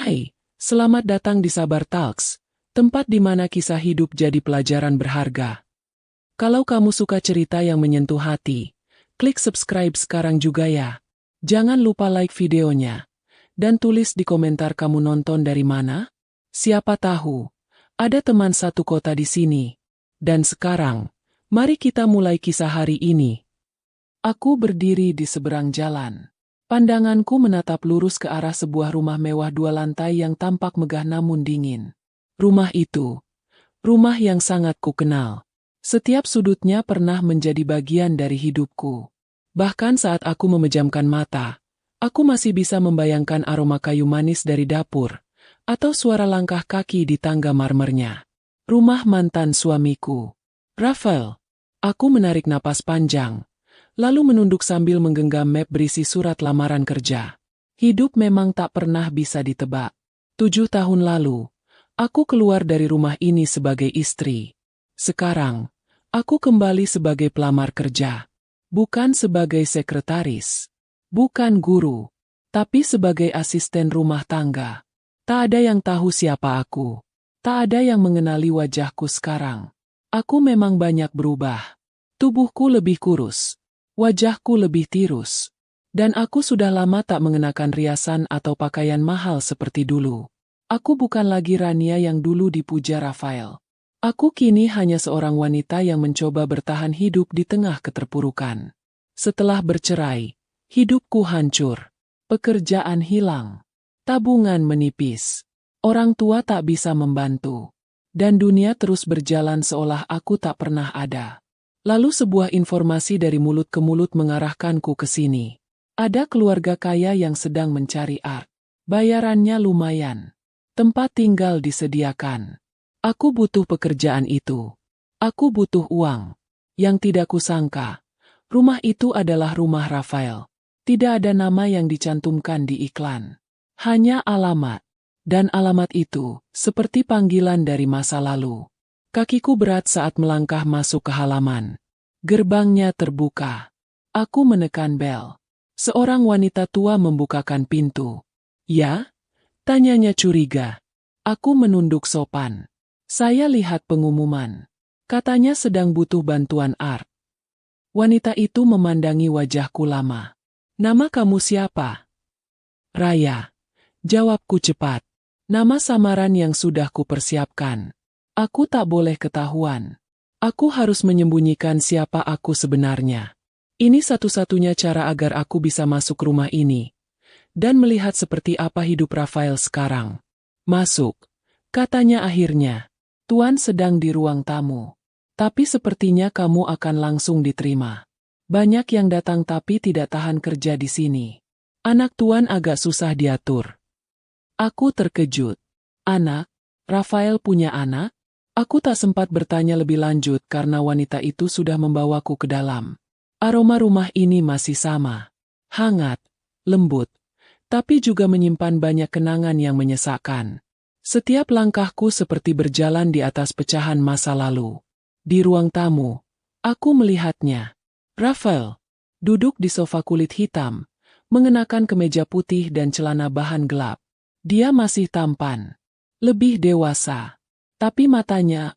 Hai, selamat datang di Sabar Talks, tempat di mana kisah hidup jadi pelajaran berharga. Kalau kamu suka cerita yang menyentuh hati, klik subscribe sekarang juga ya. Jangan lupa like videonya, dan tulis di komentar kamu nonton dari mana. Siapa tahu, ada teman satu kota di sini. Dan sekarang, mari kita mulai kisah hari ini. Aku berdiri di seberang jalan. Pandanganku menatap lurus ke arah sebuah rumah mewah 2 lantai yang tampak megah namun dingin. Rumah itu, rumah yang sangat kukenal. Setiap sudutnya pernah menjadi bagian dari hidupku. Bahkan saat aku memejamkan mata, aku masih bisa membayangkan aroma kayu manis dari dapur, atau suara langkah kaki di tangga marmernya. Rumah mantan suamiku. Rafael. Aku menarik napas panjang, lalu menunduk sambil menggenggam map berisi surat lamaran kerja. Hidup memang tak pernah bisa ditebak. 7 tahun lalu, aku keluar dari rumah ini sebagai istri. Sekarang, aku kembali sebagai pelamar kerja. Bukan sebagai sekretaris, bukan guru, tapi sebagai asisten rumah tangga. Tak ada yang tahu siapa aku. Tak ada yang mengenali wajahku sekarang. Aku memang banyak berubah. Tubuhku lebih kurus. Wajahku lebih tirus. Dan aku sudah lama tak mengenakan riasan atau pakaian mahal seperti dulu. Aku bukan lagi Rania yang dulu dipuja Rafael. Aku kini hanya seorang wanita yang mencoba bertahan hidup di tengah keterpurukan. Setelah bercerai, hidupku hancur. Pekerjaan hilang. Tabungan menipis. Orang tua tak bisa membantu. Dan dunia terus berjalan seolah aku tak pernah ada. Lalu sebuah informasi dari mulut ke mulut mengarahkanku ke sini. Ada keluarga kaya yang sedang mencari art. Bayarannya lumayan. Tempat tinggal disediakan. Aku butuh pekerjaan itu. Aku butuh uang. Yang tidak kusangka, rumah itu adalah rumah Rafael. Tidak ada nama yang dicantumkan di iklan. Hanya alamat. Dan alamat itu, seperti panggilan dari masa lalu. Kakiku berat saat melangkah masuk ke halaman. Gerbangnya terbuka. Aku menekan bel. Seorang wanita tua membukakan pintu. Ya? Tanyanya curiga. Aku menunduk sopan. Saya lihat pengumuman. Katanya sedang butuh bantuan art. Wanita itu memandangi wajahku lama. Nama kamu siapa? Raya. Jawabku cepat. Nama samaran yang sudah kupersiapkan. Aku tak boleh ketahuan. Aku harus menyembunyikan siapa aku sebenarnya. Ini satu-satunya cara agar aku bisa masuk rumah ini. Dan melihat seperti apa hidup Rafael sekarang. Masuk. Katanya akhirnya. Tuan sedang di ruang tamu. Tapi sepertinya kamu akan langsung diterima. Banyak yang datang tapi tidak tahan kerja di sini. Anak tuan agak susah diatur. Aku terkejut. Anak? Rafael punya anak? Aku tak sempat bertanya lebih lanjut karena wanita itu sudah membawaku ke dalam. Aroma rumah ini masih sama. Hangat, lembut, tapi juga menyimpan banyak kenangan yang menyesakkan. Setiap langkahku seperti berjalan di atas pecahan masa lalu. Di ruang tamu, aku melihatnya. Rafael, duduk di sofa kulit hitam, mengenakan kemeja putih dan celana bahan gelap. Dia masih tampan, lebih dewasa, tapi matanya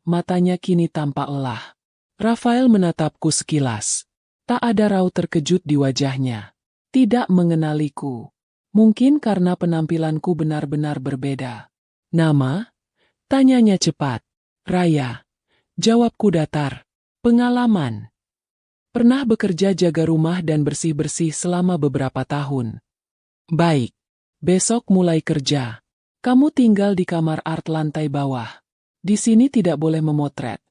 kini tampak lelah. Rafael menatapku sekilas. Tak ada raut terkejut di wajahnya. Tidak mengenaliku. Mungkin karena penampilanku benar-benar berbeda. Nama? Tanyanya cepat. Raya. Jawabku datar. Pengalaman. Pernah bekerja jaga rumah dan bersih-bersih selama beberapa tahun. Baik. Besok mulai kerja. Kamu tinggal di kamar art lantai bawah. Di sini tidak boleh memotret.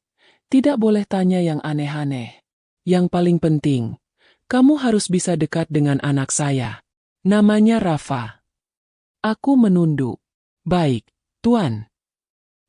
Tidak boleh tanya yang aneh-aneh. Yang paling penting, kamu harus bisa dekat dengan anak saya. Namanya Rafa. Aku menunduk. Baik, Tuan.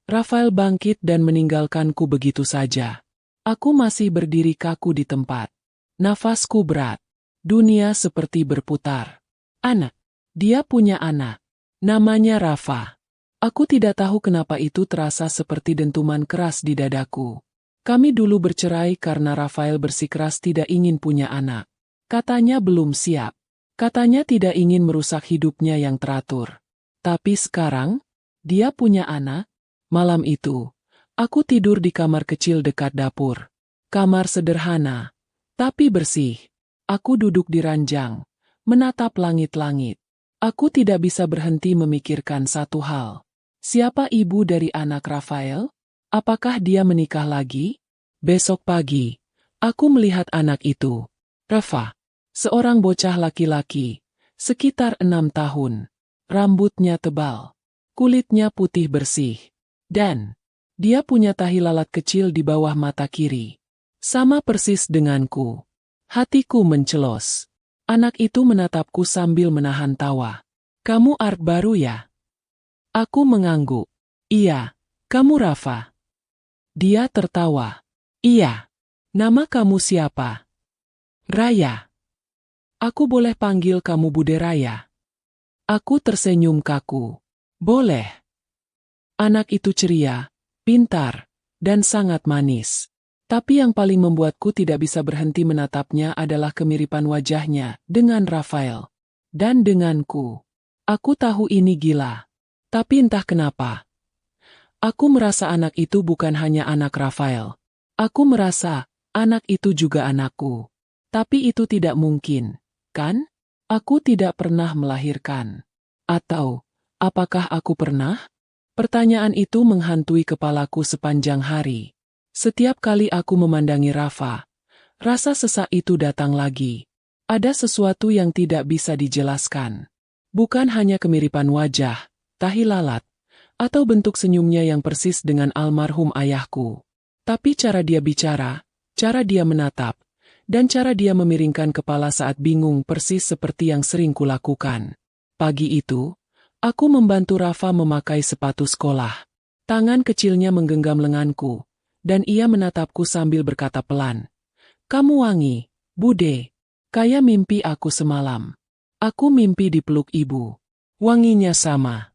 Rafael bangkit dan meninggalkanku begitu saja. Aku masih berdiri kaku di tempat. Nafasku berat. Dunia seperti berputar. Anak. Dia punya anak. Namanya Rafa. Aku tidak tahu kenapa itu terasa seperti dentuman keras di dadaku. Kami dulu bercerai karena Rafael bersikeras tidak ingin punya anak. Katanya belum siap. Katanya tidak ingin merusak hidupnya yang teratur. Tapi sekarang, dia punya anak. Malam itu, aku tidur di kamar kecil dekat dapur. Kamar sederhana, tapi bersih. Aku duduk di ranjang, menatap langit-langit. Aku tidak bisa berhenti memikirkan satu hal. Siapa ibu dari anak Rafael? Apakah dia menikah lagi? Besok pagi, aku melihat anak itu. Rafa, seorang bocah laki-laki, sekitar 6 tahun. Rambutnya tebal, kulitnya putih bersih, dan dia punya tahi lalat kecil di bawah mata kiri. Sama persis denganku. Hatiku mencelos. Anak itu menatapku sambil menahan tawa. Kamu art baru ya? Aku mengangguk. Iya, kamu Rafa. Dia tertawa. Iya. Nama kamu siapa? Raya. Aku boleh panggil kamu Bude Raya? Aku tersenyum kaku. Boleh. Anak itu ceria, pintar, dan sangat manis. Tapi yang paling membuatku tidak bisa berhenti menatapnya adalah kemiripan wajahnya dengan Rafael. Dan denganku. Aku tahu ini gila. Tapi entah kenapa. Aku merasa anak itu bukan hanya anak Rafael. Aku merasa anak itu juga anakku. Tapi itu tidak mungkin, kan? Aku tidak pernah melahirkan. Atau, apakah aku pernah? Pertanyaan itu menghantui kepalaku sepanjang hari. Setiap kali aku memandangi Rafa, rasa sesak itu datang lagi. Ada sesuatu yang tidak bisa dijelaskan. Bukan hanya kemiripan wajah, tahi lalat, atau bentuk senyumnya yang persis dengan almarhum ayahku. Tapi cara dia bicara, cara dia menatap, dan cara dia memiringkan kepala saat bingung persis seperti yang sering kulakukan. Pagi itu, aku membantu Rafa memakai sepatu sekolah. Tangan kecilnya menggenggam lenganku, dan ia menatapku sambil berkata pelan. Kamu wangi, Bude. Kayak mimpi aku semalam. Aku mimpi dipeluk ibu. Wanginya sama.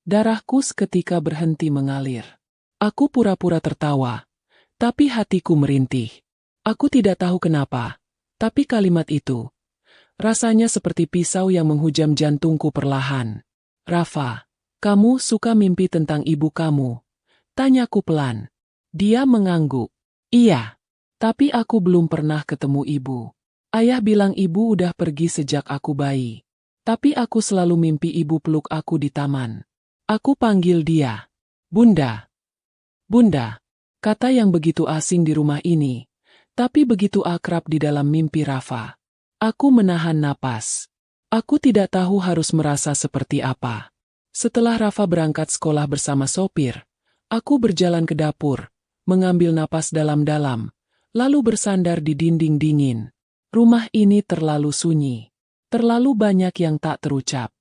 Darahku seketika berhenti mengalir. Aku pura-pura tertawa, tapi hatiku merintih. Aku tidak tahu kenapa, tapi kalimat itu, rasanya seperti pisau yang menghujam jantungku perlahan. Rafa, kamu suka mimpi tentang ibu kamu? Tanyaku pelan. Dia mengangguk. Iya, tapi aku belum pernah ketemu ibu. Ayah bilang ibu udah pergi sejak aku bayi. Tapi aku selalu mimpi ibu peluk aku di taman. Aku panggil dia, Bunda. Bunda, kata yang begitu asing di rumah ini. Tapi begitu akrab di dalam mimpi Rafa. Aku menahan napas. Aku tidak tahu harus merasa seperti apa. Setelah Rafa berangkat sekolah bersama sopir, aku berjalan ke dapur, mengambil napas dalam-dalam, lalu bersandar di dinding dingin. Rumah ini terlalu sunyi. Terlalu banyak yang tak terucap.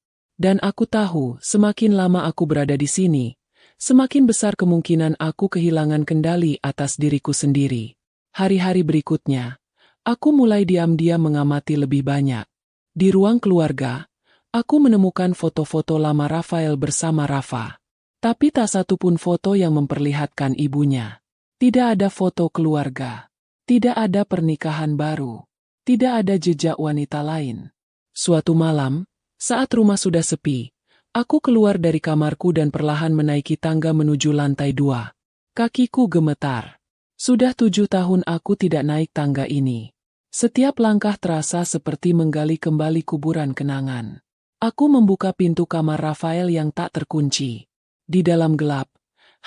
Dan aku tahu, semakin lama aku berada di sini, semakin besar kemungkinan aku kehilangan kendali atas diriku sendiri. Hari-hari berikutnya, aku mulai diam-diam mengamati lebih banyak. Di ruang keluarga, aku menemukan foto-foto lama Rafael bersama Rafa. Tapi tak satu pun foto yang memperlihatkan ibunya. Tidak ada foto keluarga. Tidak ada pernikahan baru. Tidak ada jejak wanita lain. Suatu malam, saat rumah sudah sepi, aku keluar dari kamarku dan perlahan menaiki tangga menuju lantai 2. Kakiku gemetar. Sudah 7 tahun aku tidak naik tangga ini. Setiap langkah terasa seperti menggali kembali kuburan kenangan. Aku membuka pintu kamar Rafael yang tak terkunci. Di dalam gelap,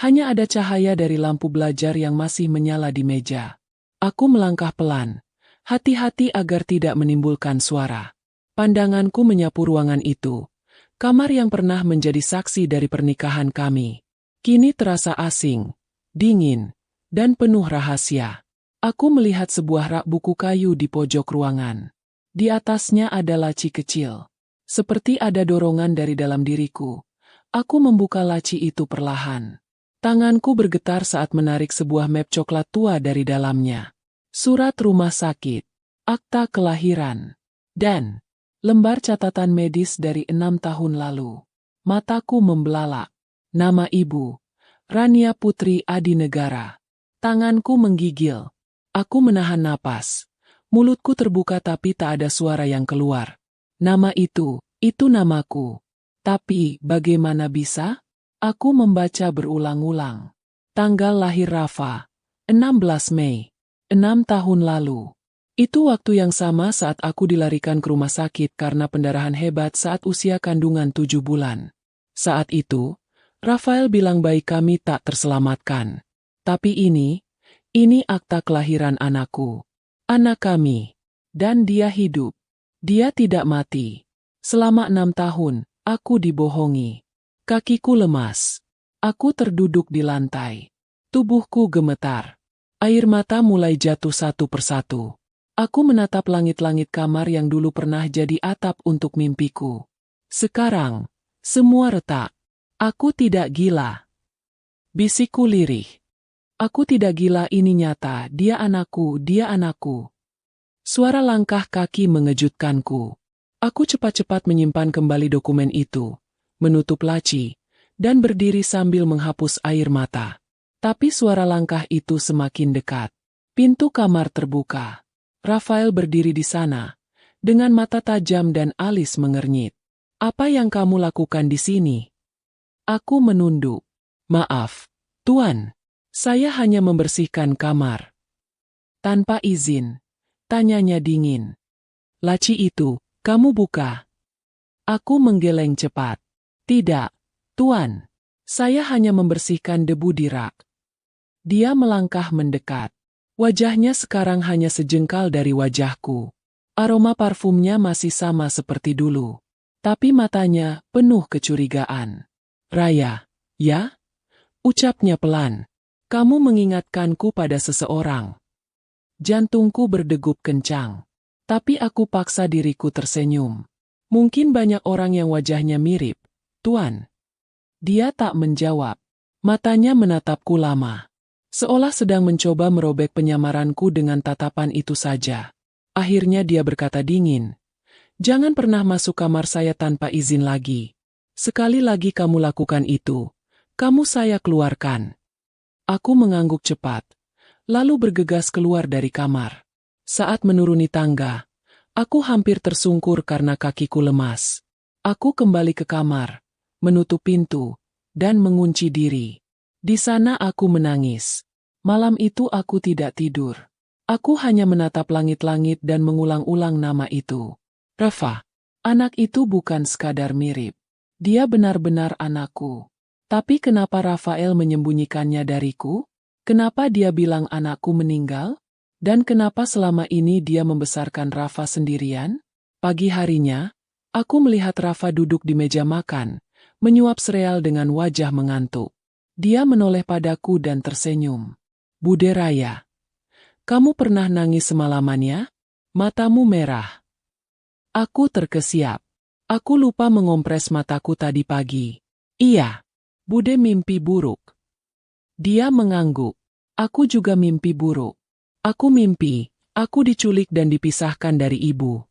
hanya ada cahaya dari lampu belajar yang masih menyala di meja. Aku melangkah pelan, hati-hati agar tidak menimbulkan suara. Pandanganku menyapu ruangan itu. Kamar yang pernah menjadi saksi dari pernikahan kami. Kini terasa asing, dingin, dan penuh rahasia. Aku melihat sebuah rak buku kayu di pojok ruangan. Di atasnya ada laci kecil. Seperti ada dorongan dari dalam diriku. Aku membuka laci itu perlahan. Tanganku bergetar saat menarik sebuah map coklat tua dari dalamnya. Surat rumah sakit, akta kelahiran, dan lembar catatan medis dari 6 tahun lalu. Mataku membelalak. Nama ibu, Rania Putri Adinegara. Tanganku menggigil. Aku menahan napas. Mulutku terbuka tapi tak ada suara yang keluar. Nama itu namaku. Tapi, bagaimana bisa? Aku membaca berulang-ulang. Tanggal lahir Rafa, 16 Mei, 6 tahun lalu. Itu waktu yang sama saat aku dilarikan ke rumah sakit karena pendarahan hebat saat usia kandungan 7 bulan. Saat itu, Rafael bilang bayi kami tak terselamatkan. Tapi ini akta kelahiran anakku. Anak kami. Dan dia hidup. Dia tidak mati. Selama 6 tahun, aku dibohongi. Kakiku lemas. Aku terduduk di lantai. Tubuhku gemetar. Air mata mulai jatuh satu persatu. Aku menatap langit-langit kamar yang dulu pernah jadi atap untuk mimpiku. Sekarang, semua retak. Aku tidak gila. Bisikku lirih. Aku tidak gila, ini nyata, dia anakku, dia anakku. Suara langkah kaki mengejutkanku. Aku cepat-cepat menyimpan kembali dokumen itu, menutup laci, dan berdiri sambil menghapus air mata. Tapi suara langkah itu semakin dekat. Pintu kamar terbuka. Rafael berdiri di sana, dengan mata tajam dan alis mengernyit. Apa yang kamu lakukan di sini? Aku menunduk. Maaf, Tuan. Saya hanya membersihkan kamar. Tanpa izin. Tanyanya dingin. Laci itu, kamu buka. Aku menggeleng cepat. Tidak, Tuan. Saya hanya membersihkan debu di rak. Dia melangkah mendekat. Wajahnya sekarang hanya sejengkal dari wajahku. Aroma parfumnya masih sama seperti dulu. Tapi matanya penuh kecurigaan. Raya, ya? Ucapnya pelan. Kamu mengingatkanku pada seseorang. Jantungku berdegup kencang. Tapi aku paksa diriku tersenyum. Mungkin banyak orang yang wajahnya mirip, Tuan. Dia tak menjawab. Matanya menatapku lama. Seolah sedang mencoba merobek penyamaranku dengan tatapan itu saja. Akhirnya dia berkata dingin. Jangan pernah masuk kamar saya tanpa izin lagi. Sekali lagi kamu lakukan itu, kamu saya keluarkan. Aku mengangguk cepat, lalu bergegas keluar dari kamar. Saat menuruni tangga, aku hampir tersungkur karena kakiku lemas. Aku kembali ke kamar, menutup pintu, dan mengunci diri. Di sana aku menangis. Malam itu aku tidak tidur. Aku hanya menatap langit-langit dan mengulang-ulang nama itu. Rafa. Anak itu bukan sekadar mirip. Dia benar-benar anakku. Tapi kenapa Rafael menyembunyikannya dariku? Kenapa dia bilang anakku meninggal? Dan kenapa selama ini dia membesarkan Rafa sendirian? Pagi harinya, aku melihat Rafa duduk di meja makan, menyuap sereal dengan wajah mengantuk. Dia menoleh padaku dan tersenyum. Bude Raya, kamu pernah nangis semalamannya? Matamu merah. Aku terkesiap. Aku lupa mengompres mataku tadi pagi. Iya, Bude mimpi buruk. Dia mengangguk. Aku juga mimpi buruk. Aku mimpi, aku diculik dan dipisahkan dari ibu.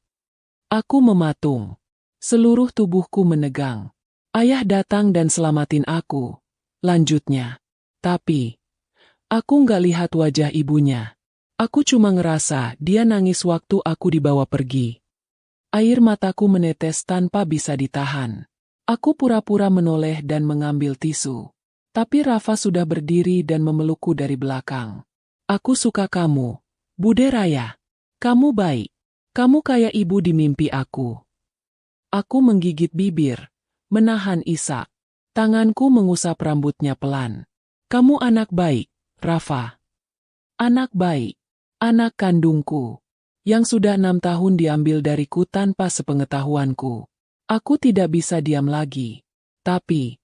Aku mematung. Seluruh tubuhku menegang. Ayah datang dan selamatin aku. Lanjutnya. Tapi, aku nggak lihat wajah ibunya. Aku cuma ngerasa dia nangis waktu aku dibawa pergi. Air mataku menetes tanpa bisa ditahan. Aku pura-pura menoleh dan mengambil tisu. Tapi Rafa sudah berdiri dan memelukku dari belakang. Aku suka kamu, Bude Raya. Kamu baik. Kamu kayak ibu di mimpi aku. Aku menggigit bibir, menahan isak. Tanganku mengusap rambutnya pelan. Kamu anak baik, Rafa. Anak baik. Anak kandungku. Yang sudah 6 tahun diambil dariku tanpa sepengetahuanku. Aku tidak bisa diam lagi. Tapi,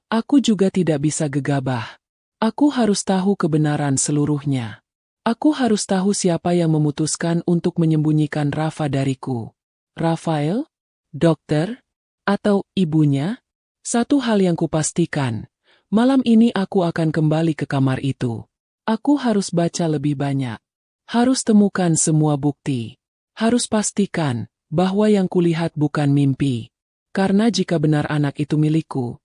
aku juga tidak bisa gegabah. Aku harus tahu kebenaran seluruhnya. Aku harus tahu siapa yang memutuskan untuk menyembunyikan Rafa dariku. Rafael? Dokter? Atau ibunya? Satu hal yang kupastikan, malam ini aku akan kembali ke kamar itu. Aku harus baca lebih banyak. Harus temukan semua bukti. Harus pastikan bahwa yang kulihat bukan mimpi. Karena jika benar anak itu milikku,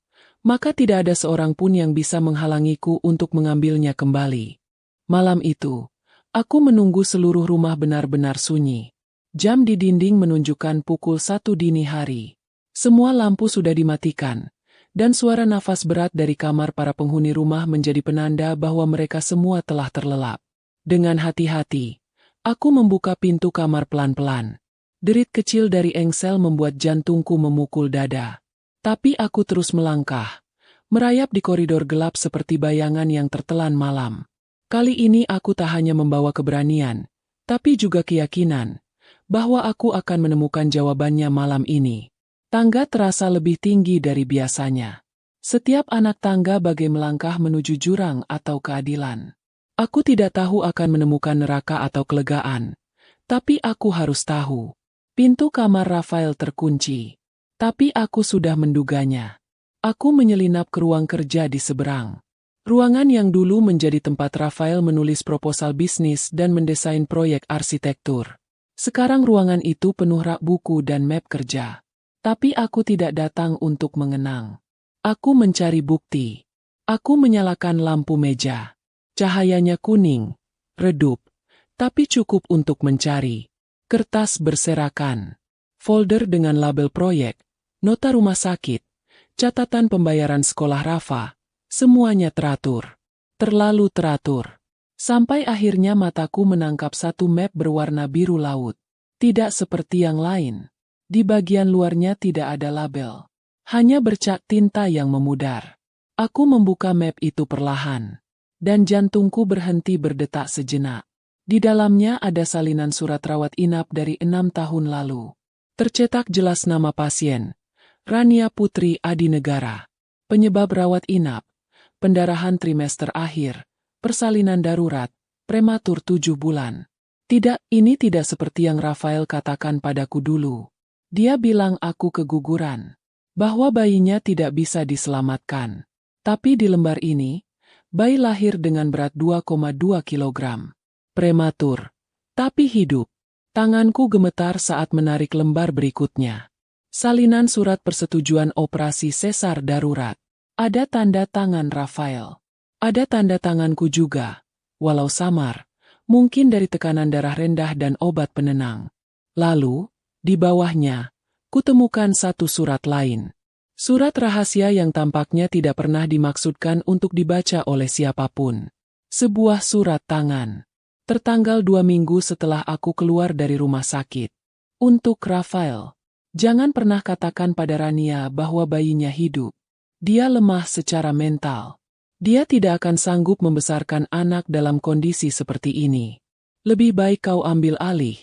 maka tidak ada seorang pun yang bisa menghalangiku untuk mengambilnya kembali. Malam itu, aku menunggu seluruh rumah benar-benar sunyi. Jam di dinding menunjukkan pukul 1 dini hari. Semua lampu sudah dimatikan, dan suara nafas berat dari kamar para penghuni rumah menjadi penanda bahwa mereka semua telah terlelap. Dengan hati-hati, aku membuka pintu kamar pelan-pelan. Derit kecil dari engsel membuat jantungku memukul dada. Tapi aku terus melangkah, merayap di koridor gelap seperti bayangan yang tertelan malam. Kali ini aku tak hanya membawa keberanian, tapi juga keyakinan bahwa aku akan menemukan jawabannya malam ini. Tangga terasa lebih tinggi dari biasanya. Setiap anak tangga bagai melangkah menuju jurang atau keadilan. Aku tidak tahu akan menemukan neraka atau kelegaan, tapi aku harus tahu. Pintu kamar Rafael terkunci, tapi aku sudah menduganya. Aku menyelinap ke ruang kerja di seberang. Ruangan yang dulu menjadi tempat Rafael menulis proposal bisnis dan mendesain proyek arsitektur. Sekarang ruangan itu penuh rak buku dan map kerja. Tapi aku tidak datang untuk mengenang. Aku mencari bukti. Aku menyalakan lampu meja. Cahayanya kuning, redup, tapi cukup untuk mencari. Kertas berserakan, folder dengan label proyek, nota rumah sakit, catatan pembayaran sekolah Rafa, semuanya teratur. Terlalu teratur. Sampai akhirnya mataku menangkap satu map berwarna biru laut. Tidak seperti yang lain. Di bagian luarnya tidak ada label. Hanya bercak tinta yang memudar. Aku membuka map itu perlahan. Dan jantungku berhenti berdetak sejenak. Di dalamnya ada salinan surat rawat inap dari 6 tahun lalu. Tercetak jelas nama pasien, Rania Putri Adinegara. Penyebab rawat inap, pendarahan trimester akhir, persalinan darurat, prematur 7 bulan. Tidak, ini tidak seperti yang Rafael katakan padaku dulu. Dia bilang aku keguguran, bahwa bayinya tidak bisa diselamatkan. Tapi di lembar ini, bayi lahir dengan berat 2,2 kilogram. Prematur, tapi hidup. Tanganku gemetar saat menarik lembar berikutnya. Salinan surat persetujuan operasi sesar darurat. Ada tanda tangan Rafael. Ada tanda tanganku juga, walau samar, mungkin dari tekanan darah rendah dan obat penenang. Lalu, di bawahnya, kutemukan satu surat lain. Surat rahasia yang tampaknya tidak pernah dimaksudkan untuk dibaca oleh siapapun. Sebuah surat tangan. Tertanggal 2 minggu setelah aku keluar dari rumah sakit. Untuk Rafael. Jangan pernah katakan pada Rania bahwa bayinya hidup. Dia lemah secara mental. Dia tidak akan sanggup membesarkan anak dalam kondisi seperti ini. Lebih baik kau ambil alih.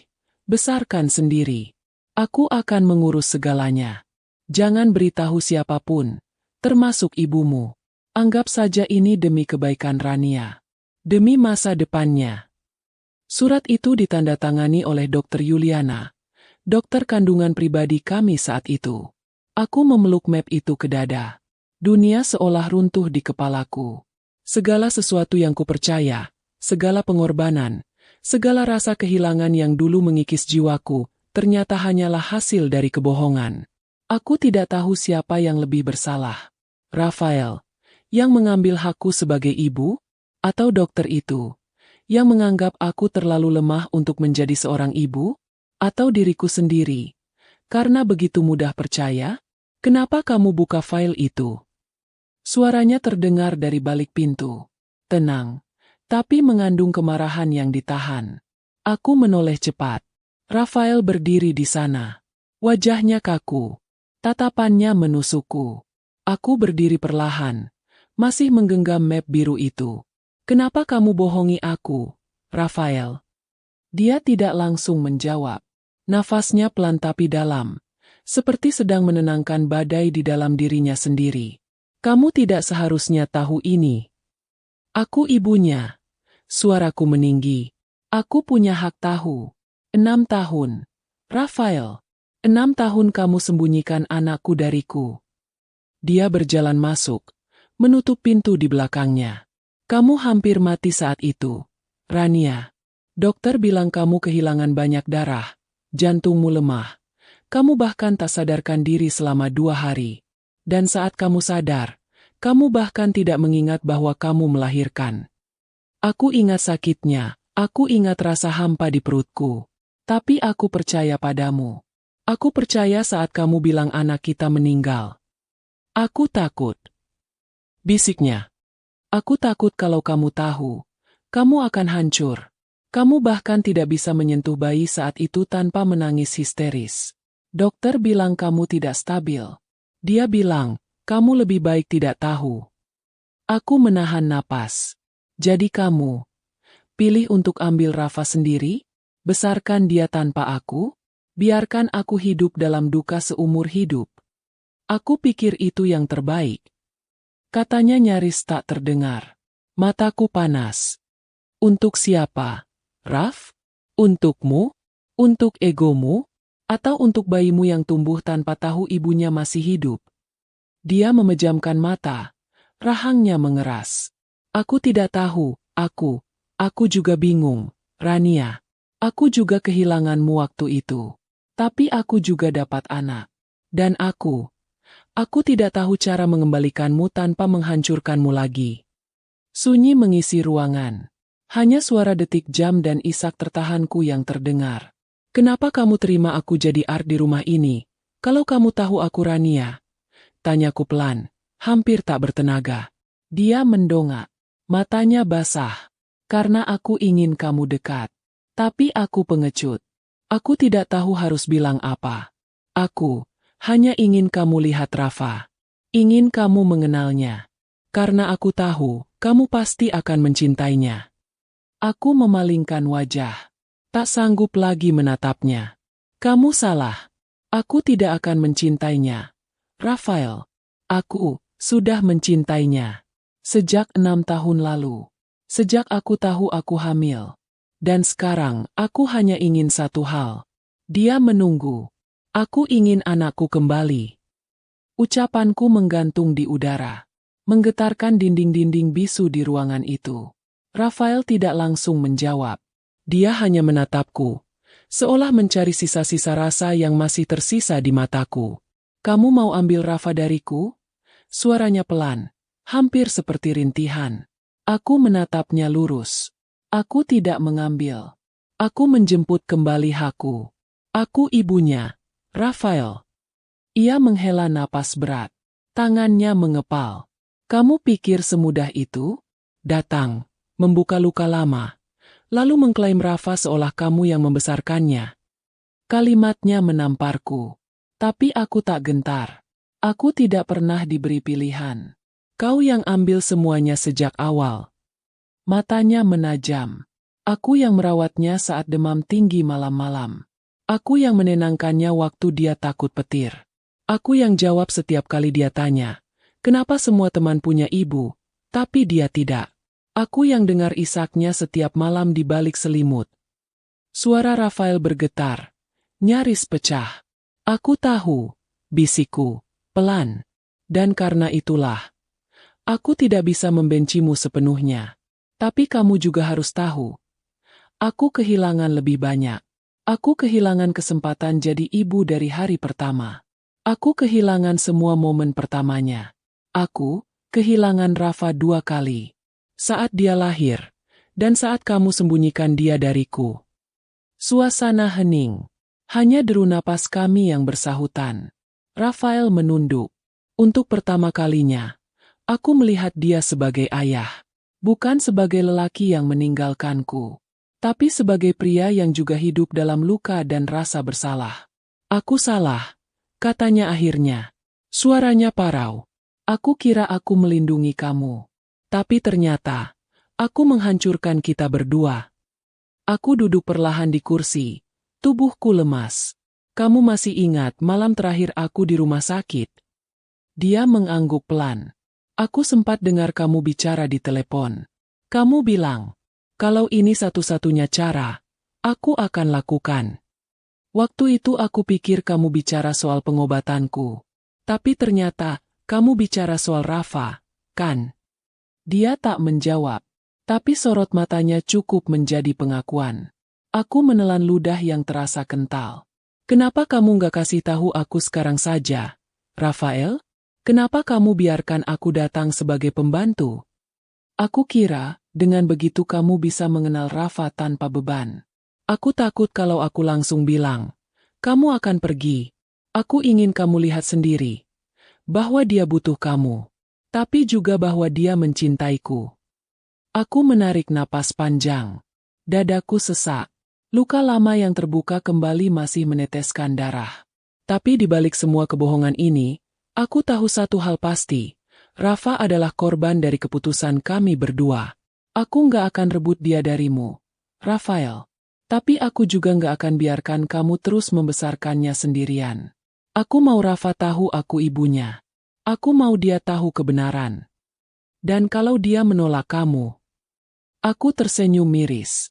Besarkan sendiri. Aku akan mengurus segalanya. Jangan beritahu siapapun, termasuk ibumu. Anggap saja ini demi kebaikan Rania. Demi masa depannya. Surat itu ditandatangani oleh Dr. Yuliana, dokter kandungan pribadi kami saat itu. Aku memeluk map itu ke dada. Dunia seolah runtuh di kepalaku. Segala sesuatu yang kupercaya, segala pengorbanan, segala rasa kehilangan yang dulu mengikis jiwaku, ternyata hanyalah hasil dari kebohongan. Aku tidak tahu siapa yang lebih bersalah. Rafael, yang mengambil hakku sebagai ibu, atau dokter itu, yang menganggap aku terlalu lemah untuk menjadi seorang ibu, atau diriku sendiri. Karena begitu mudah percaya, kenapa kamu buka file itu? Suaranya terdengar dari balik pintu. Tenang, tapi mengandung kemarahan yang ditahan. Aku menoleh cepat. Rafael berdiri di sana. Wajahnya kaku. Tatapannya menusukku. Aku berdiri perlahan, masih menggenggam map biru itu. Kenapa kamu bohongi aku, Rafael? Dia tidak langsung menjawab. Nafasnya pelan tapi dalam, seperti sedang menenangkan badai di dalam dirinya sendiri. Kamu tidak seharusnya tahu ini. Aku ibunya. Suaraku meninggi. Aku punya hak tahu. 6 tahun. Rafael. 6 tahun kamu sembunyikan anakku dariku. Dia berjalan masuk, menutup pintu di belakangnya. Kamu hampir mati saat itu, Rania. Dokter bilang kamu kehilangan banyak darah, jantungmu lemah. Kamu bahkan tak sadarkan diri selama 2 hari. Dan saat kamu sadar, kamu bahkan tidak mengingat bahwa kamu melahirkan. Aku ingat sakitnya, aku ingat rasa hampa di perutku. Tapi aku percaya padamu. Aku percaya saat kamu bilang anak kita meninggal. Aku takut. Bisiknya. Aku takut kalau kamu tahu. Kamu akan hancur. Kamu bahkan tidak bisa menyentuh bayi saat itu tanpa menangis histeris. Dokter bilang kamu tidak stabil. Dia bilang, kamu lebih baik tidak tahu. Aku menahan napas. Jadi kamu pilih untuk ambil Rafa sendiri? Besarkan dia tanpa aku? Biarkan aku hidup dalam duka seumur hidup. Aku pikir itu yang terbaik. Katanya nyaris tak terdengar. Mataku panas. Untuk siapa? Raf? Untukmu? Untuk egomu? Atau untuk bayimu yang tumbuh tanpa tahu ibunya masih hidup? Dia memejamkan mata. Rahangnya mengeras. Aku tidak tahu, aku juga bingung, Rania. Aku juga kehilanganmu waktu itu. Tapi aku juga dapat anak. Dan aku tidak tahu cara mengembalikanmu tanpa menghancurkanmu lagi. Sunyi mengisi ruangan. Hanya suara detik jam dan isak tertahanku yang terdengar. Kenapa kamu terima aku jadi art di rumah ini? Kalau kamu tahu aku Rania? Tanyaku pelan, hampir tak bertenaga. Dia mendongak. Matanya basah. Karena aku ingin kamu dekat. Tapi aku pengecut. Aku tidak tahu harus bilang apa. Aku hanya ingin kamu lihat Rafa. Ingin kamu mengenalnya. Karena aku tahu, kamu pasti akan mencintainya. Aku memalingkan wajah. Tak sanggup lagi menatapnya. Kamu salah. Aku tidak akan mencintainya. Rafael. Aku sudah mencintainya. Sejak 6 tahun lalu. Sejak aku tahu aku hamil. Dan sekarang, aku hanya ingin satu hal. Dia menunggu. Aku ingin anakku kembali. Ucapanku menggantung di udara. Menggetarkan dinding-dinding bisu di ruangan itu. Rafael tidak langsung menjawab. Dia hanya menatapku. Seolah mencari sisa-sisa rasa yang masih tersisa di mataku. Kamu mau ambil Rafa dariku? Suaranya pelan. Hampir seperti rintihan. Aku menatapnya lurus. Aku tidak mengambil. Aku menjemput kembali Haku. Aku ibunya. Rafael. Ia menghela napas berat. Tangannya mengepal. Kamu pikir semudah itu? Datang, membuka luka lama. Lalu mengklaim Rafa seolah kamu yang membesarkannya. Kalimatnya menamparku. Tapi aku tak gentar. Aku tidak pernah diberi pilihan. Kau yang ambil semuanya sejak awal. Matanya menajam. Aku yang merawatnya saat demam tinggi malam-malam. Aku yang menenangkannya waktu dia takut petir. Aku yang jawab setiap kali dia tanya, kenapa semua teman punya ibu, tapi dia tidak. Aku yang dengar isaknya setiap malam di balik selimut. Suara Rafael bergetar, nyaris pecah. Aku tahu, bisikku, pelan. Dan karena itulah, aku tidak bisa membencimu sepenuhnya. Tapi kamu juga harus tahu. Aku kehilangan lebih banyak. Aku kehilangan kesempatan jadi ibu dari hari pertama. Aku kehilangan semua momen pertamanya. Aku kehilangan Rafa 2 kali. Saat dia lahir, dan saat kamu sembunyikan dia dariku. Suasana hening. Hanya deru napas kami yang bersahutan. Rafael menunduk. Untuk pertama kalinya, aku melihat dia sebagai ayah. Bukan sebagai lelaki yang meninggalkanku, tapi sebagai pria yang juga hidup dalam luka dan rasa bersalah. Aku salah, katanya akhirnya. Suaranya parau. Aku kira aku melindungi kamu. Tapi ternyata, aku menghancurkan kita berdua. Aku duduk perlahan di kursi. Tubuhku lemas. Kamu masih ingat malam terakhir aku di rumah sakit? Dia mengangguk pelan. Aku sempat dengar kamu bicara di telepon. Kamu bilang, kalau ini satu-satunya cara, aku akan lakukan. Waktu itu aku pikir kamu bicara soal pengobatanku. Tapi ternyata, kamu bicara soal Rafa, kan? Dia tak menjawab. Tapi sorot matanya cukup menjadi pengakuan. Aku menelan ludah yang terasa kental. Kenapa kamu gak kasih tahu aku sekarang saja, Rafael? Kenapa kamu biarkan aku datang sebagai pembantu? Aku kira, dengan begitu kamu bisa mengenal Rafa tanpa beban. Aku takut kalau aku langsung bilang, Kamu akan pergi. Aku ingin kamu lihat sendiri bahwa dia butuh kamu, tapi juga bahwa dia mencintaiku. Aku menarik napas panjang. Dadaku sesak. Luka lama yang terbuka kembali masih meneteskan darah. Tapi di balik semua kebohongan ini, aku tahu satu hal pasti. Rafa adalah korban dari keputusan kami berdua. Aku nggak akan rebut dia darimu, Rafael. Tapi aku juga nggak akan biarkan kamu terus membesarkannya sendirian. Aku mau Rafa tahu aku ibunya. Aku mau dia tahu kebenaran. Dan kalau dia menolak kamu, aku tersenyum miris.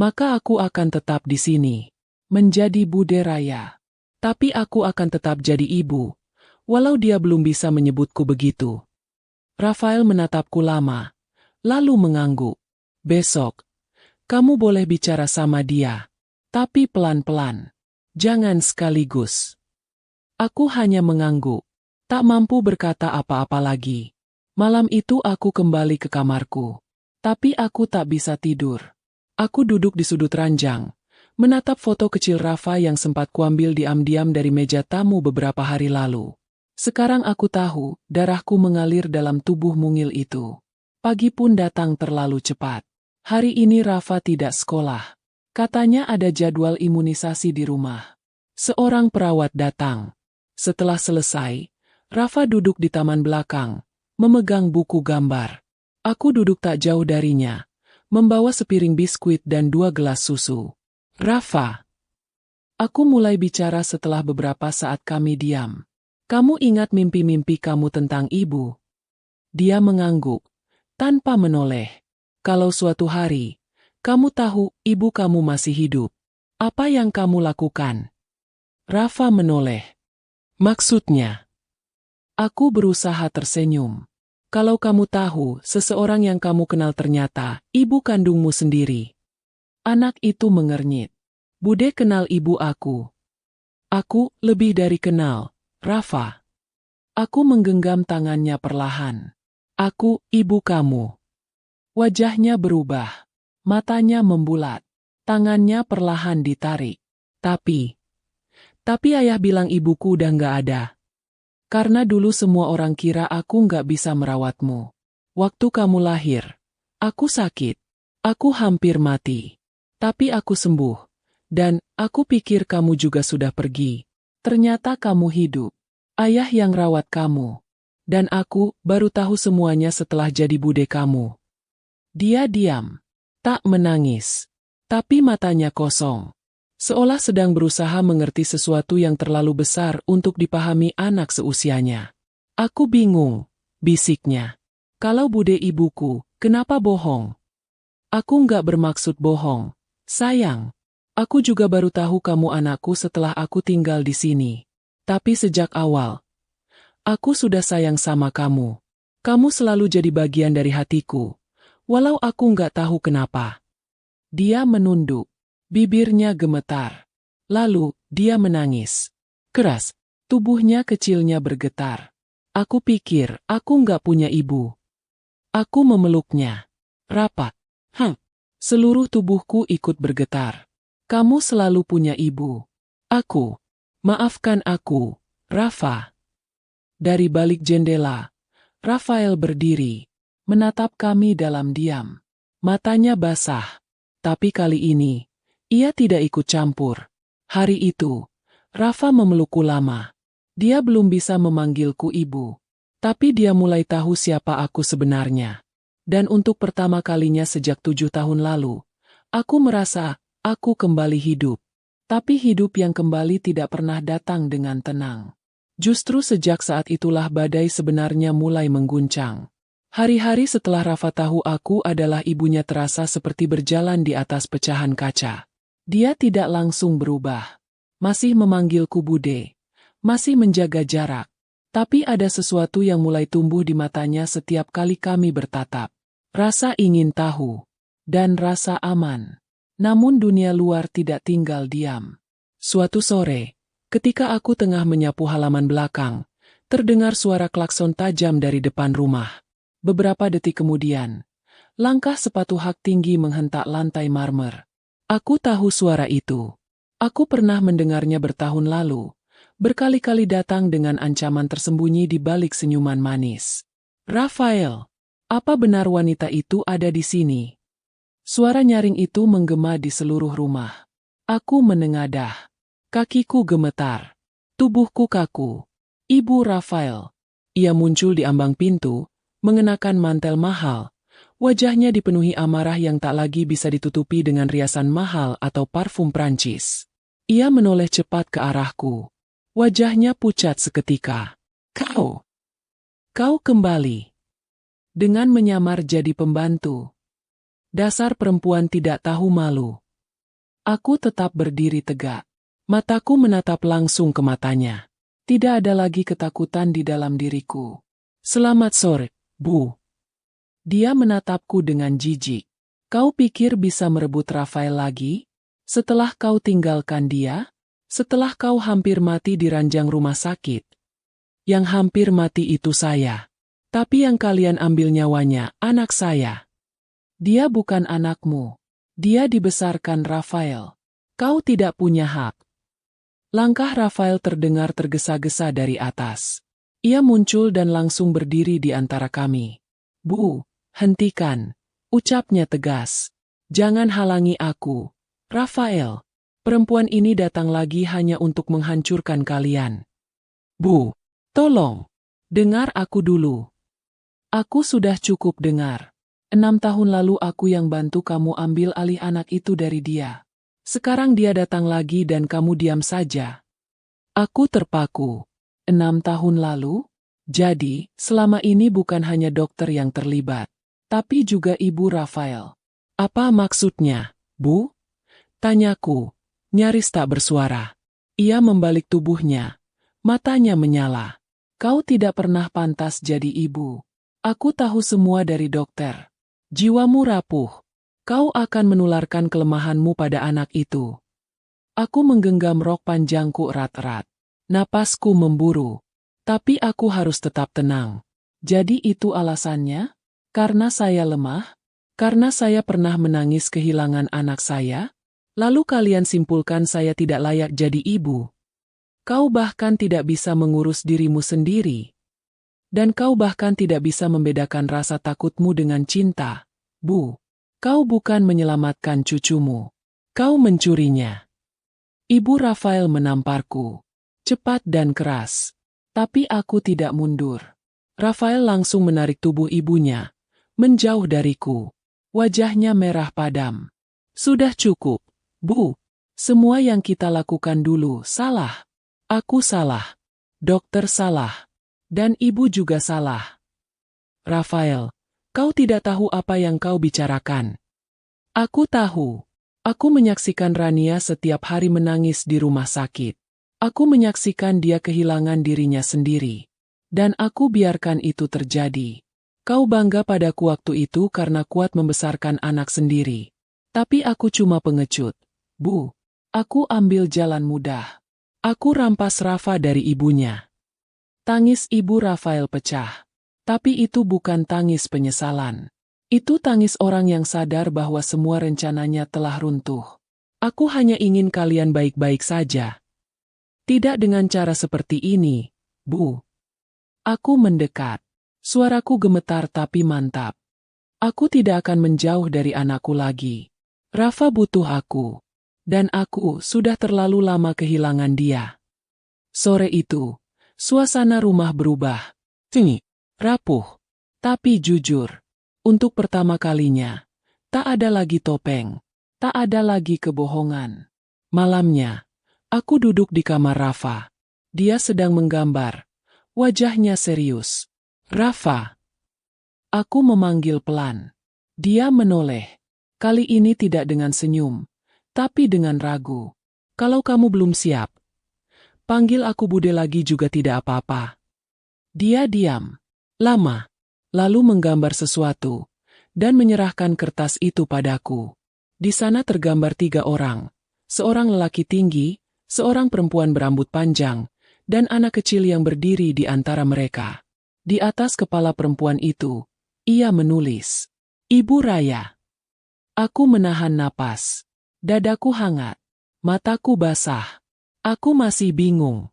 Maka aku akan tetap di sini, menjadi Bude Raya. Tapi aku akan tetap jadi ibu, walau dia belum bisa menyebutku begitu. Rafael menatapku lama, lalu mengangguk. Besok, kamu boleh bicara sama dia, tapi pelan-pelan. Jangan sekaligus. Aku hanya mengangguk, tak mampu berkata apa-apa lagi. Malam itu aku kembali ke kamarku, tapi aku tak bisa tidur. Aku duduk di sudut ranjang, menatap foto kecil Rafa yang sempat kuambil diam-diam dari meja tamu beberapa hari lalu. Sekarang aku tahu, darahku mengalir dalam tubuh mungil itu. Pagi pun datang terlalu cepat. Hari ini Rafa tidak sekolah. Katanya ada jadwal imunisasi di rumah. Seorang perawat datang. Setelah selesai, Rafa duduk di taman belakang, memegang buku gambar. Aku duduk tak jauh darinya, membawa sepiring biskuit dan 2 gelas susu. Rafa. Aku mulai bicara setelah beberapa saat kami diam. Kamu ingat mimpi-mimpi kamu tentang ibu? Dia mengangguk, tanpa menoleh. Kalau suatu hari, kamu tahu ibu kamu masih hidup, apa yang kamu lakukan? Rafa menoleh. Maksudnya? Aku berusaha tersenyum. Kalau kamu tahu, seseorang yang kamu kenal ternyata ibu kandungmu sendiri. Anak itu mengernyit. Bude kenal ibu aku. Aku lebih dari kenal, Rafa. Aku menggenggam tangannya perlahan. Aku, ibu kamu. Wajahnya berubah. Matanya membulat. Tangannya perlahan ditarik. Tapi ayah bilang ibuku udah nggak ada. Karena dulu semua orang kira aku nggak bisa merawatmu. Waktu kamu lahir, aku sakit. Aku hampir mati. Tapi aku sembuh. Dan aku pikir kamu juga sudah pergi. Ternyata kamu hidup. Ayah yang rawat kamu. Dan aku baru tahu semuanya setelah jadi bude kamu. Dia diam. Tak menangis. Tapi matanya kosong. Seolah sedang berusaha mengerti sesuatu yang terlalu besar untuk dipahami anak seusianya. Aku bingung, bisiknya. Kalau bude ibuku, kenapa bohong? Aku nggak bermaksud bohong, sayang. Aku juga baru tahu kamu anakku setelah aku tinggal di sini. Tapi sejak awal, aku sudah sayang sama kamu. Kamu selalu jadi bagian dari hatiku, walau aku nggak tahu kenapa. Dia menunduk. Bibirnya gemetar. Lalu, dia menangis. Keras, tubuhnya kecilnya bergetar. Aku pikir, aku nggak punya ibu. Aku memeluknya. Rapat. Seluruh tubuhku ikut bergetar. Kamu selalu punya ibu. Aku. Maafkan aku, Rafa. Dari balik jendela, Rafael berdiri, menatap kami dalam diam. Matanya basah. Tapi kali ini, ia tidak ikut campur. Hari itu, Rafa memelukku lama. Dia belum bisa memanggilku ibu. Tapi dia mulai tahu siapa aku sebenarnya. Dan untuk pertama kalinya sejak 7 tahun lalu, aku merasa aku kembali hidup. Tapi hidup yang kembali tidak pernah datang dengan tenang. Justru sejak saat itulah badai sebenarnya mulai mengguncang. Hari-hari setelah Rafa tahu aku adalah ibunya terasa seperti berjalan di atas pecahan kaca. Dia tidak langsung berubah. Masih memanggilku bude. Masih menjaga jarak. Tapi ada sesuatu yang mulai tumbuh di matanya setiap kali kami bertatap. Rasa ingin tahu. Dan rasa aman. Namun dunia luar tidak tinggal diam. Suatu sore, ketika aku tengah menyapu halaman belakang, terdengar suara klakson tajam dari depan rumah. Beberapa detik kemudian, langkah sepatu hak tinggi menghentak lantai marmer. Aku tahu suara itu. Aku pernah mendengarnya bertahun lalu, berkali-kali datang dengan ancaman tersembunyi di balik senyuman manis. Rafael, apa benar wanita itu ada di sini? Suara nyaring itu menggema di seluruh rumah. Aku menengadah. Kakiku gemetar. Tubuhku kaku. Ibu Rafael. Ia muncul di ambang pintu, mengenakan mantel mahal. Wajahnya dipenuhi amarah yang tak lagi bisa ditutupi dengan riasan mahal atau parfum Prancis. Ia menoleh cepat ke arahku. Wajahnya pucat seketika. Kau kembali. Dengan menyamar jadi pembantu. Dasar perempuan tidak tahu malu. Aku tetap berdiri tegak. Mataku menatap langsung ke matanya. Tidak ada lagi ketakutan di dalam diriku. Selamat sore, Bu. Dia menatapku dengan jijik. Kau pikir bisa merebut Rafael lagi? Setelah kau tinggalkan dia? Setelah kau hampir mati di ranjang rumah sakit? Yang hampir mati itu saya. Tapi yang kalian ambil nyawanya, anak saya. Dia bukan anakmu. Dia dibesarkan Rafael. Kau tidak punya hak. Langkah Rafael terdengar tergesa-gesa dari atas. Ia muncul dan langsung berdiri di antara kami. Bu, hentikan. Ucapnya tegas. Jangan halangi aku. Rafael, perempuan ini datang lagi hanya untuk menghancurkan kalian. Bu, tolong. Dengar aku dulu. Aku sudah cukup dengar. 6 tahun lalu aku yang bantu kamu ambil alih anak itu dari dia. Sekarang dia datang lagi dan kamu diam saja. Aku terpaku. 6 tahun lalu? Jadi, selama ini bukan hanya dokter yang terlibat, tapi juga Ibu Rafael. Apa maksudnya, Bu? Tanyaku, nyaris tak bersuara. Ia membalik tubuhnya. Matanya menyala. Kau tidak pernah pantas jadi ibu. Aku tahu semua dari dokter. Jiwamu rapuh. Kau akan menularkan kelemahanmu pada anak itu. Aku menggenggam rok panjangku erat-erat. Napasku memburu. Tapi aku harus tetap tenang. Jadi itu alasannya? Karena saya lemah? Karena saya pernah menangis kehilangan anak saya? Lalu kalian simpulkan saya tidak layak jadi ibu. Kau bahkan tidak bisa mengurus dirimu sendiri. Dan kau bahkan tidak bisa membedakan rasa takutmu dengan cinta. Bu, kau bukan menyelamatkan cucumu. Kau mencurinya. Ibu Rafael menamparku. Cepat dan keras. Tapi aku tidak mundur. Rafael langsung menarik tubuh ibunya. Menjauh dariku. Wajahnya merah padam. Sudah cukup. Bu, semua yang kita lakukan dulu salah. Aku salah. Dokter salah. Dan ibu juga salah. Rafael, kau tidak tahu apa yang kau bicarakan. Aku tahu. Aku menyaksikan Rania setiap hari menangis di rumah sakit. Aku menyaksikan dia kehilangan dirinya sendiri. Dan aku biarkan itu terjadi. Kau bangga padaku waktu itu karena kuat membesarkan anak sendiri. Tapi aku cuma pengecut. Bu, aku ambil jalan mudah. Aku rampas Rafa dari ibunya. Tangis ibu Rafael pecah. Tapi itu bukan tangis penyesalan. Itu tangis orang yang sadar bahwa semua rencananya telah runtuh. Aku hanya ingin kalian baik-baik saja. Tidak dengan cara seperti ini, Bu. Aku mendekat. Suaraku gemetar tapi mantap. Aku tidak akan menjauh dari anakku lagi. Rafa butuh aku. Dan aku sudah terlalu lama kehilangan dia. Sore itu, suasana rumah berubah. Rapuh. Tapi jujur. Untuk pertama kalinya, tak ada lagi topeng. Tak ada lagi kebohongan. Malamnya, aku duduk di kamar Rafa. Dia sedang menggambar. Wajahnya serius. Rafa. Aku memanggil pelan. Dia menoleh. Kali ini tidak dengan senyum. Tapi dengan ragu. Kalau kamu belum siap, panggil aku Bude lagi juga tidak apa-apa. Dia diam. Lama. Lalu menggambar sesuatu. Dan menyerahkan kertas itu padaku. Di sana tergambar 3 orang. Seorang lelaki tinggi, seorang perempuan berambut panjang, dan anak kecil yang berdiri di antara mereka. Di atas kepala perempuan itu, ia menulis, Ibu Raya. Aku menahan napas. Dadaku hangat. Mataku basah. Aku masih bingung.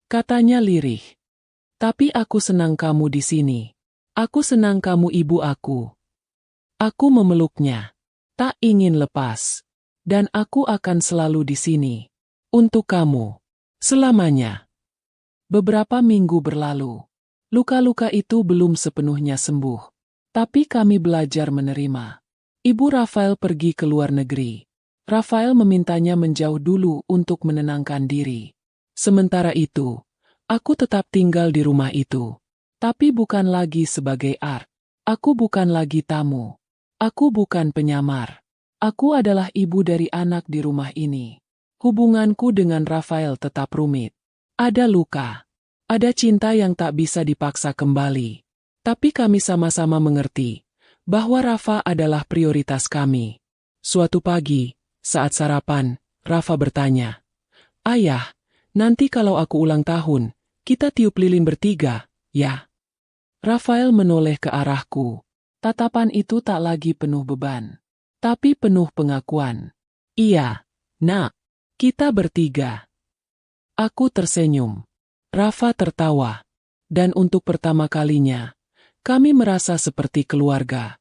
Katanya lirih. Tapi aku senang kamu di sini. Aku senang kamu ibu aku. Aku memeluknya. Tak ingin lepas. Dan aku akan selalu di sini. Untuk kamu. Selamanya. Beberapa minggu berlalu. Luka-luka itu belum sepenuhnya sembuh. Tapi kami belajar menerima. Ibu Rafael pergi ke luar negeri. Rafael memintanya menjauh dulu untuk menenangkan diri. Sementara itu, aku tetap tinggal di rumah itu. Tapi bukan lagi sebagai art. Aku bukan lagi tamu. Aku bukan penyamar. Aku adalah ibu dari anak di rumah ini. Hubunganku dengan Rafael tetap rumit. Ada luka. Ada cinta yang tak bisa dipaksa kembali. Tapi kami sama-sama mengerti bahwa Rafa adalah prioritas kami. Suatu pagi, saat sarapan, Rafa bertanya, "Ayah, nanti kalau aku ulang tahun, kita tiup lilin bertiga, ya?" Rafael menoleh ke arahku. Tatapan itu tak lagi penuh beban, tapi penuh pengakuan. "Iya, nak, kita bertiga." Aku tersenyum. Rafa tertawa. Dan untuk pertama kalinya, kami merasa seperti keluarga.